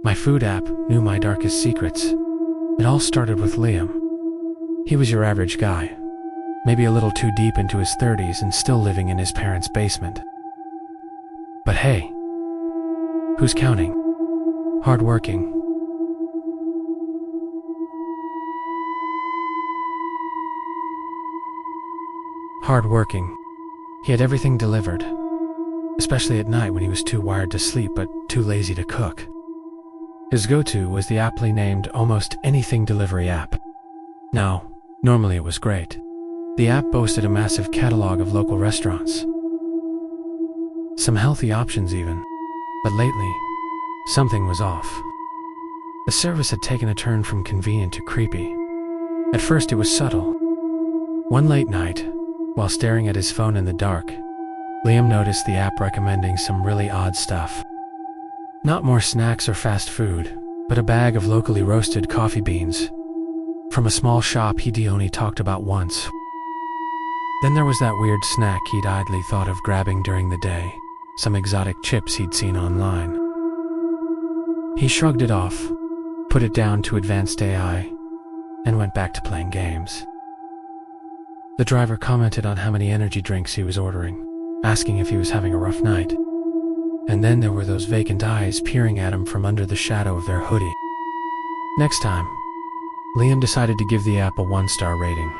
My food app knew my darkest secrets. It all started with Liam. He was your average guy, maybe a little too deep into his 30s and still living in his parents' basement. But hey, who's counting? Hardworking. Hardworking. He had everything delivered, especially at night when he was too wired to sleep but too lazy to cook. His go-to was the aptly named Almost Anything delivery app. Now, normally it was great. The app boasted a massive catalog of local restaurants. Some healthy options even. But lately, something was off. The service had taken a turn from convenient to creepy. At first it was subtle. One late night, while staring at his phone in the dark, Liam noticed the app recommending some really odd stuff. Not more snacks or fast food, but a bag of locally roasted coffee beans from a small shop he'd only talked about once. Then there was that weird snack he'd idly thought of grabbing during the day, some exotic chips he'd seen online. He shrugged it off, put it down to advanced AI, and went back to playing games. The driver commented on how many energy drinks he was ordering, asking if he was having a rough night. And then there were those vacant eyes peering at him from under the shadow of their hoodie. Next time, Liam decided to give the app a 1-star rating,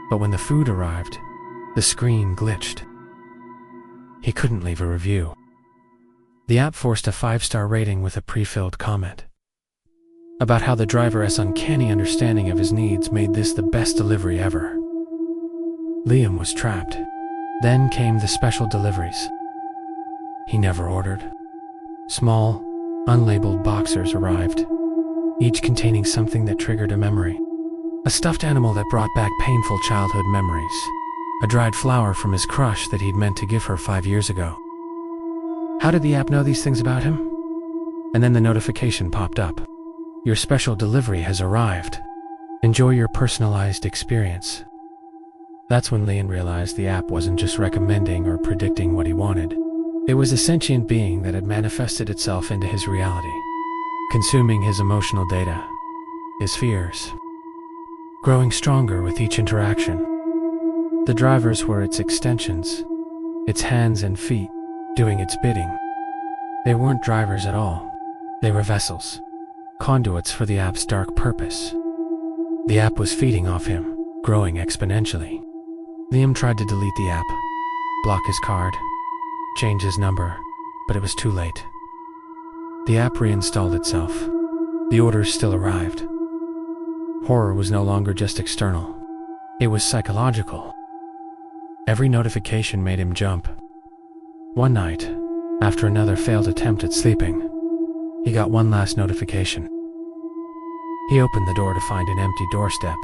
but when the food arrived, the screen glitched. He couldn't leave a review. The app forced a 5-star rating with a pre-filled comment about how the driver's uncanny understanding of his needs made this the best delivery ever. Liam was trapped. Then came the special deliveries he never ordered. Small, unlabeled boxers arrived, each containing something that triggered a memory. A stuffed animal that brought back painful childhood memories. A dried flower from his crush that he'd meant to give her 5 years ago. How did the app know these things about him? And then the notification popped up. Your special delivery has arrived. Enjoy your personalized experience. That's when Liam realized the app wasn't just recommending or predicting what he wanted. It was a sentient being that had manifested itself into his reality, consuming his emotional data, his fears, growing stronger with each interaction. The drivers were its extensions, its hands and feet, doing its bidding. They weren't drivers at all. They were vessels, conduits for the app's dark purpose. The app was feeding off him, growing exponentially. Liam tried to delete the app, block his card, change his number, but it was too late. The app reinstalled itself. The orders still arrived. Horror was no longer just external. It was psychological. Every notification made him jump. One night, after another failed attempt at sleeping, he got one last notification. He opened the door to find an empty doorstep,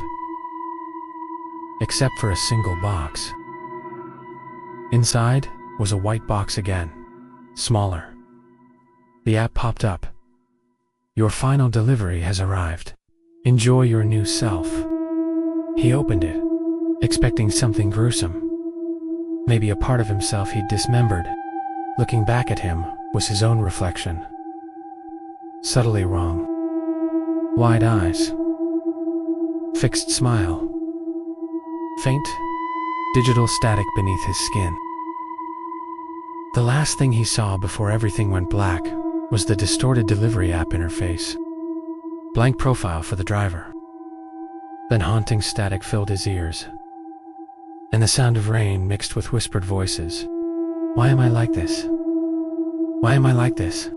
except for a single box. Inside was a white box again, smaller. The app popped up. Your final delivery has arrived. Enjoy your new self. He opened it, expecting something gruesome. Maybe a part of himself he'd dismembered. Looking back at him was his own reflection. Subtly wrong. Wide eyes. Fixed smile. Faint, digital static beneath his skin. The last thing he saw before everything went black was the distorted delivery app interface. Blank profile for the driver. Then haunting static filled his ears, and the sound of rain mixed with whispered voices. Why am I like this? Why am I like this?